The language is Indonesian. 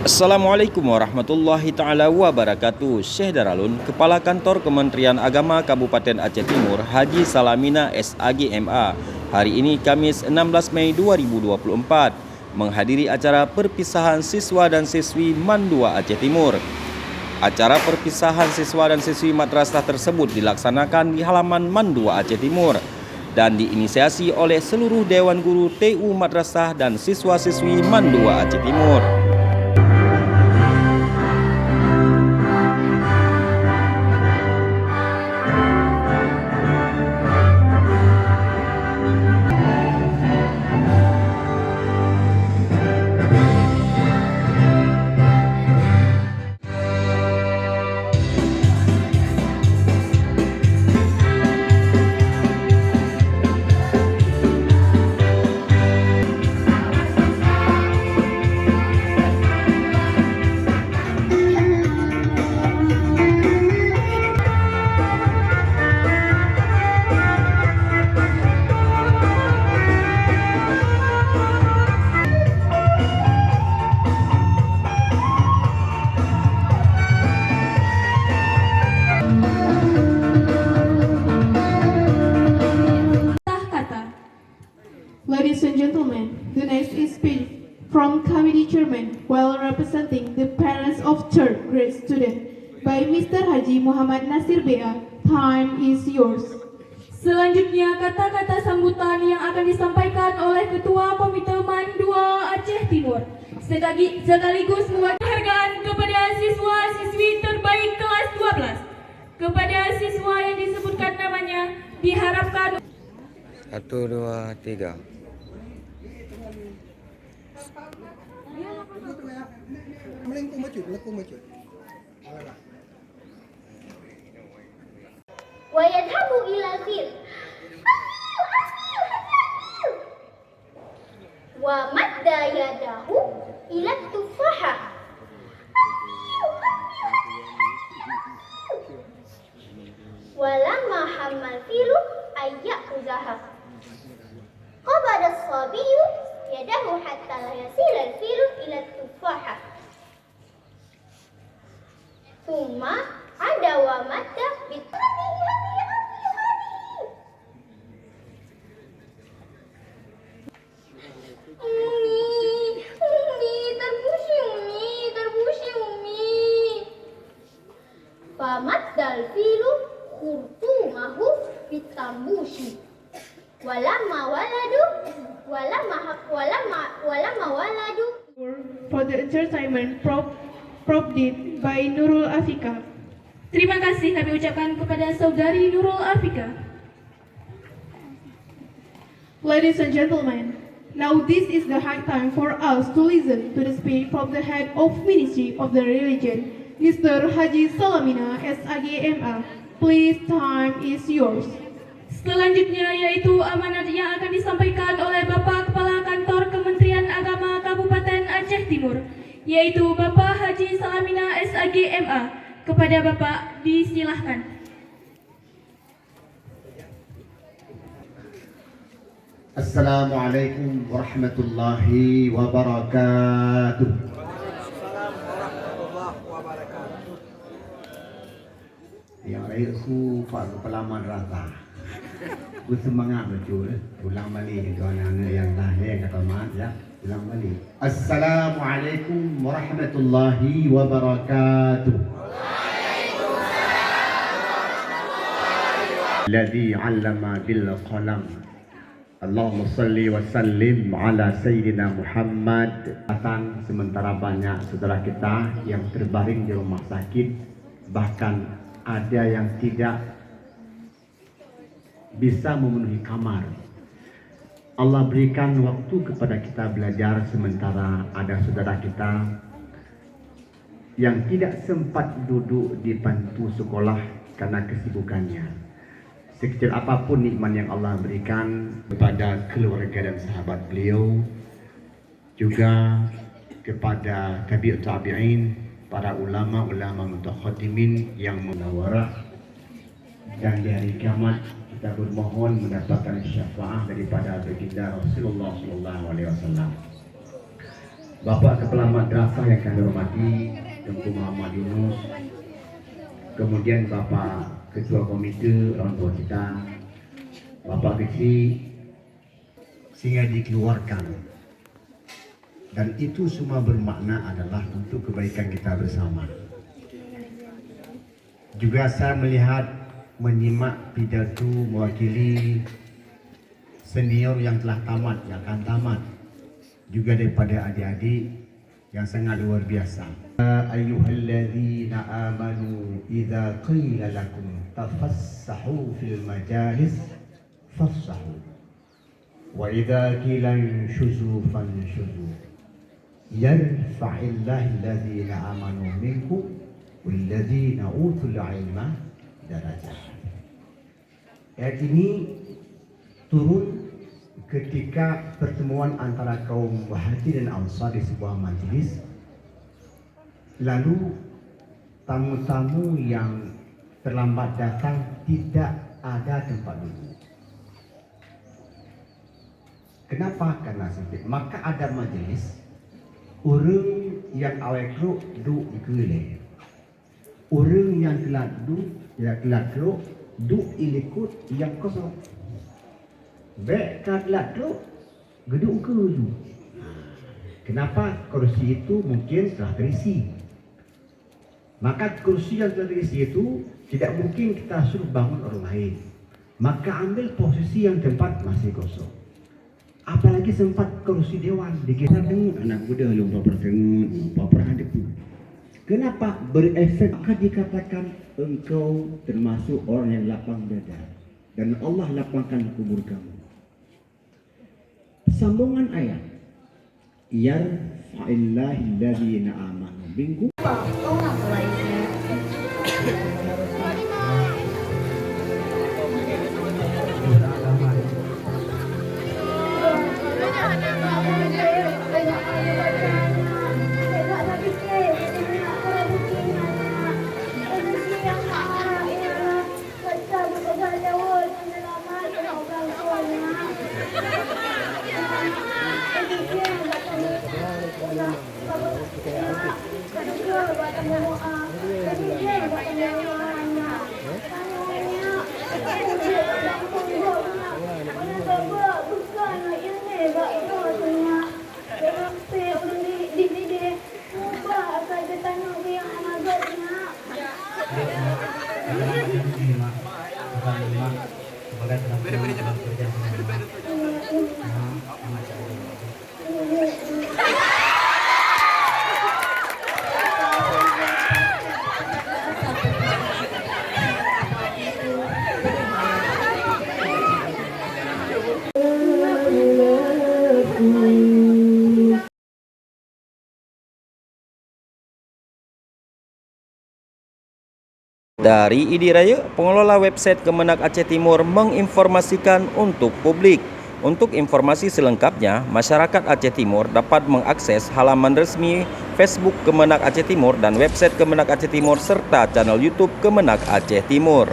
Assalamualaikum warahmatullahi ta'ala wabarakatuh. Syekh Daralun, Kepala Kantor Kementerian Agama Kabupaten Aceh Timur, Haji Salamina SAG MA, hari ini Kamis 16 Mei 2024, menghadiri acara perpisahan siswa dan siswi MAN 2 Aceh Timur. Acara perpisahan siswa dan siswi madrasah tersebut dilaksanakan di halaman MAN 2 Aceh Timur dan diinisiasi oleh seluruh Dewan Guru TU Madrasah dan siswa-siswi MAN 2 Aceh Timur. Ladies and gentlemen, the next is speech from Committee Chairman while representing the parents of third grade student by Mr. Haji Muhammad Nasir BA. Time is yours. Selanjutnya kata-kata sambutan yang akan disampaikan oleh Ketua Komite MAN 2 Aceh Timur sekaligus mewakili penghargaan kepada siswa-siswi terbaik kelas 12. Kepada siswa yang disebutkan namanya diharapkan 1, 2, 3. Melengkung maju. ويذهب إلى الفيل ومد يده إلى التفاحة ولما هم الفيل أن يأخذها قبض الصبي يده حتى لا يصل الفيل إلى التفاحة ثم عاد ومد فمد الفيل خرطومه بالتربوش ولما ولدوا For the entertainment provided by Nurul Afika. terima kasih kami ucapkan kepada saudari Nurul Afika. Ladies and gentlemen, now this is the high time for us to listen to the speech from the head of Ministry of the Religion, Mr. Haji Salamina SAG MA. Please, time is yours. Selanjutnya yaitu amanat yang akan disampaikan oleh Bapak Kepala Kantor Kementerian Agama Kabupaten Aceh Timur, yaitu Bapak Haji Salamina SAG MA. Kepada Bapak disilahkan. Assalamualaikum warahmatullahi wabarakatuh. Yang baikku Pak Kepala Madrasah, bersemangat betul. Ulang balik tuan-tuan yang lahir kata mat ya. Ulang balik. Assalamualaikum warahmatullahi wabarakatuh. Alladzi 'allama bil qalam. Allahumma salli wa sallim ala Sayyidina Muhammad. Sementara banyak saudara kita yang terbaring di rumah sakit, bahkan ada yang tidak bisa memenuhi kamar. Allah berikan waktu kepada kita belajar, sementara ada saudara kita yang tidak sempat duduk di bangku sekolah karena kesibukannya. Sekecil apapun nikmat yang Allah berikan kepada keluarga dan sahabat beliau, juga kepada tabi'ut tabi'in, para ulama-ulama mutakhadimin yang menawarah, dan di hari kiamat kita bermohon mendapatkan syafaat daripada baginda Rasulullah SAW. Bapak Kepala Madrasah yang kami hormati, Tengku Muhammad Yunus, kemudian Bapak Ketua Komite Orang Tua kita, Bapak Kecil, sehingga dikeluarkan. Dan itu semua bermakna adalah untuk kebaikan kita bersama. Juga saya melihat, menyimak pidato mewakili senior yang telah tamat, yang akan tamat, juga daripada adik-adik yang sangat luar biasa. Ayyuhalladzina amanu idza qila lakum tafassahu fil majalis fafsahu wa idza qila inshuzu fanshuzu yarfa'illahu alladzina amanu minkum walladzina utul ilma darajat. Ayat ini turun ketika pertemuan antara kaum Muhajirin dan Ansar di sebuah majlis. Lalu tamu-tamu yang terlambat datang tidak ada tempat duduk. Kenapa? Karena sempit. Maka ada majlis, orang yang awal keruk duduk di kelih. Orang yang telah duduk, yang telah keruk duduk ilikut yang kosong. Baik telah keruk, gedung ke dulu. Kenapa? Kursi itu mungkin telah terisi. Maka kursi yang telah terisi itu tidak mungkin kita suruh bangun orang lain. Maka ambil posisi yang tempat masih kosong. Apalagi sempat kursi dewan dikira dengan anak muda lupa pertengah, lupa perhadap. Kenapa berefek? Maka dikatakan engkau termasuk orang yang lapang dada dan Allah lapangkan kubur kamu. Sambungan ayat yarfa'illahu alladzina amanu minkum. Dari ID Raya, pengelola website Kemenak Aceh Timur menginformasikan untuk publik. Untuk informasi selengkapnya, masyarakat Aceh Timur dapat mengakses halaman resmi Facebook Kemenak Aceh Timur dan website Kemenak Aceh Timur serta channel YouTube Kemenak Aceh Timur.